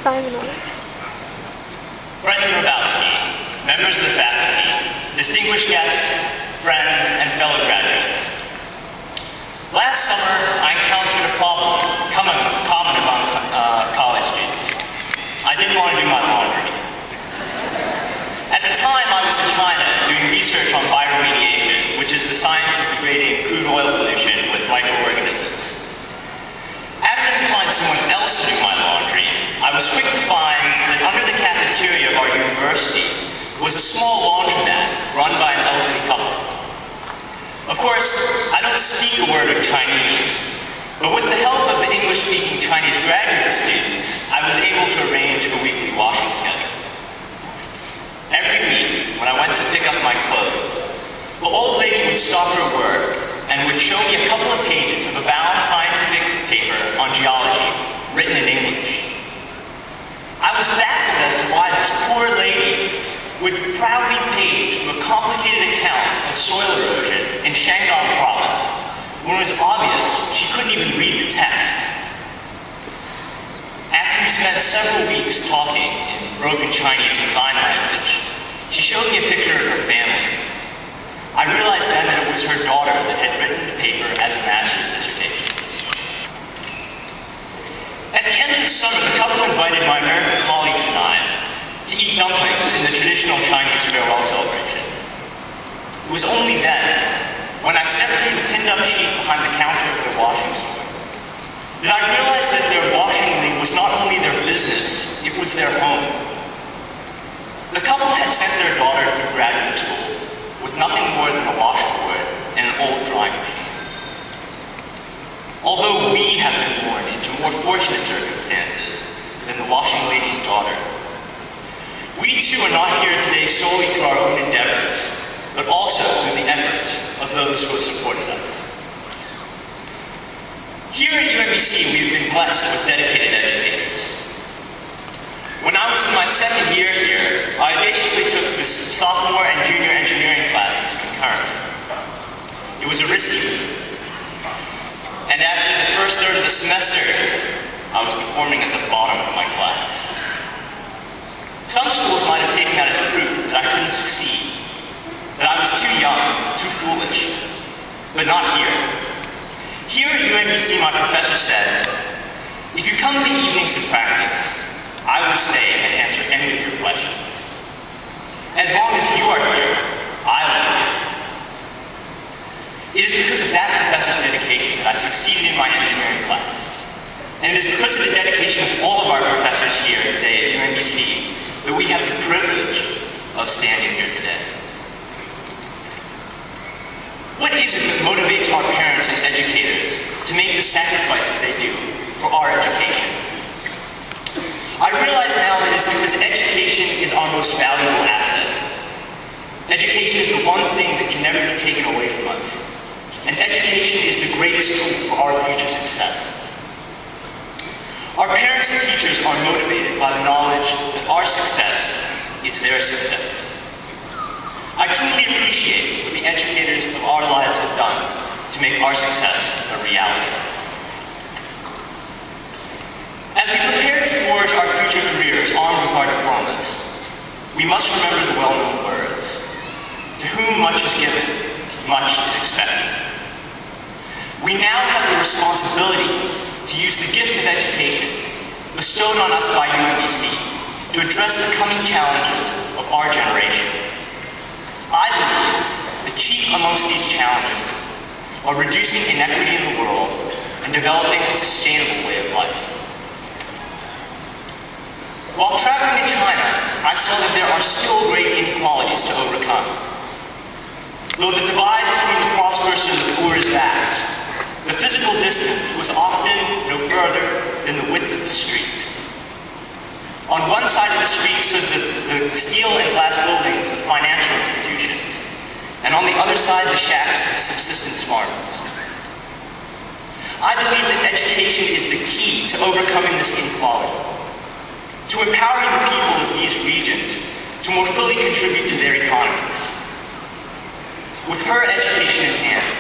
assignment on it. President Hrabowski, members of the faculty, distinguished guests, friends, and fellow graduates. Last summer, I encountered a problem common among college students. I didn't want to do my laundry. At the time, I was in China doing research on bioremediation, which is the science of degrading crude oil pollution with microorganisms. Adamant to find someone else to do my laundry, I was quick to find that under the cafeteria of our university was a small laundromat run by an elderly couple. Of course, I don't speak a word of Chinese, but with the help of the English-speaking Chinese graduate students, I was able to arrange a weekly washing schedule. Every week, when I went to pick up my clothes, the old lady would stop her work and would show me a couple of pages of a bound scientific paper on geology, written in English. I was baffled as to why this poor lady would proudly page through a complicated account of soil erosion in Shandong province, when it was obvious she couldn't even read the text. After we spent several weeks talking in broken Chinese and sign language, she showed me a picture of her family. I realized then that it was her daughter that had written the paper as a master's dissertation. At the end of the summer, the couple invited my American colleagues and I to eat dumplings in the traditional Chinese farewell celebration. It was only then, when I stepped through the pinned-up sheet behind the counter of their washing store, that I realized that their washing room was not only their business, it was their home. The couple had sent their daughter through graduate school with nothing more than a washboard and an old drying machine. Although we have been born into more fortunate circumstances than the washing lady's daughter, we too are not here today solely through our own endeavors, but also through the efforts of those who have supported us. Here at UMBC, we've been blessed with dedicated educators. When I was in my second year here, I audaciously took the sophomore and junior engineering classes concurrently. It was a risky move. And after the first third of the semester, I was performing at the bottom of my class. Some schools might have taken that as proof that I couldn't succeed, that I was too young, too foolish, but not here. Here at UMBC, my professor said, if you come to the evenings of practice, I will stay and answer any of your questions. As long as you are here, I will be here. It is because of that professor's dedication that I succeeded in my engineering class. And it is because of the dedication of all of our professors here today at UMBC that we have the privilege of standing here today. What is it that motivates our parents and educators to make the sacrifices they do for our education? I realize now that it's because education is our most valuable asset. Education is the one thing that can never be taken away from us. And education is the greatest tool for our future success. Our parents and teachers are motivated by the knowledge that our success is their success. I truly appreciate what the educators of our lives have done to make our success a reality. As we prepare to forge our future careers armed with our diplomas, we must remember the well-known words, "To whom much is given, much is expected." We now have the responsibility to use the gift of education bestowed on us by UMBC to address the coming challenges of our generation. I believe the chief amongst these challenges are reducing inequity in the world and developing a sustainable way of life. While traveling in China, I saw that there are still great inequalities to overcome. Though the divide between the prosperous and the poor is vast, the physical distance was often no further than the width of the street. On one side of the street stood the steel and glass buildings of financial institutions, and on the other side the shacks of subsistence farmers. I believe that education is the key to overcoming this inequality, to empowering the people of these regions to more fully contribute to their economies. With her education in hand,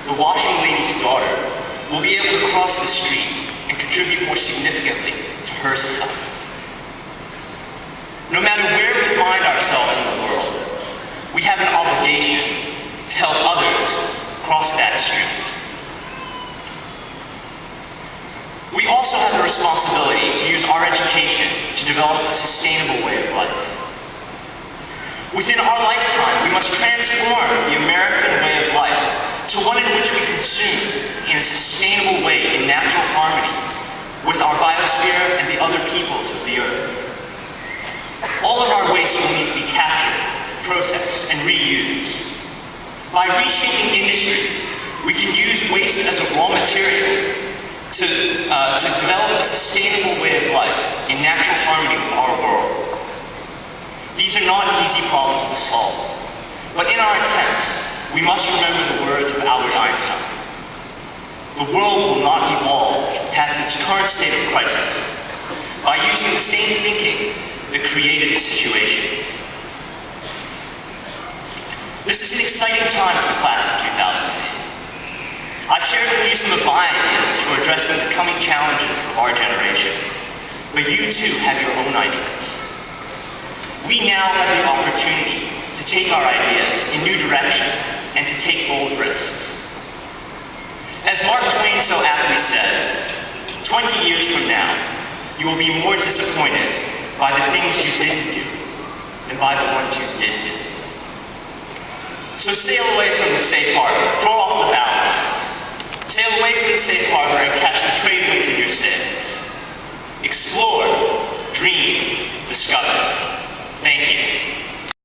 the washing lady's daughter will be able to cross the street and contribute more significantly to her society. no matter where we find ourselves in the world, we have an obligation to help others cross that street. We also have the responsibility to use our education to develop a sustainable way of life. Within our lifetime, we must transform the American way of life to one in which we consume in a sustainable way in natural harmony with our biosphere and the other peoples of the earth. All of our waste will need to be captured, processed, and reused. By reshaping industry, we can use waste as a raw material to develop a sustainable way of life in natural harmony with our world. These are not easy problems to solve, but in our attempts, we must remember the words of Albert Einstein. The world will not evolve past its current state of crisis by using the same thinking that created the situation. This is an exciting time for the class of 2008. I've shared with you some of my ideas for addressing the coming challenges of our generation, but you too have your own ideas. We now have the opportunity to take our ideas in new directions and to take bold risks. As Mark Twain so aptly said, 20 years from now, you will be more disappointed by the things you didn't do than by the ones you did do. So sail away from the safe harbor, throw off the bow lines. Sail away from the safe harbor and catch the trade winds in your sails. Explore,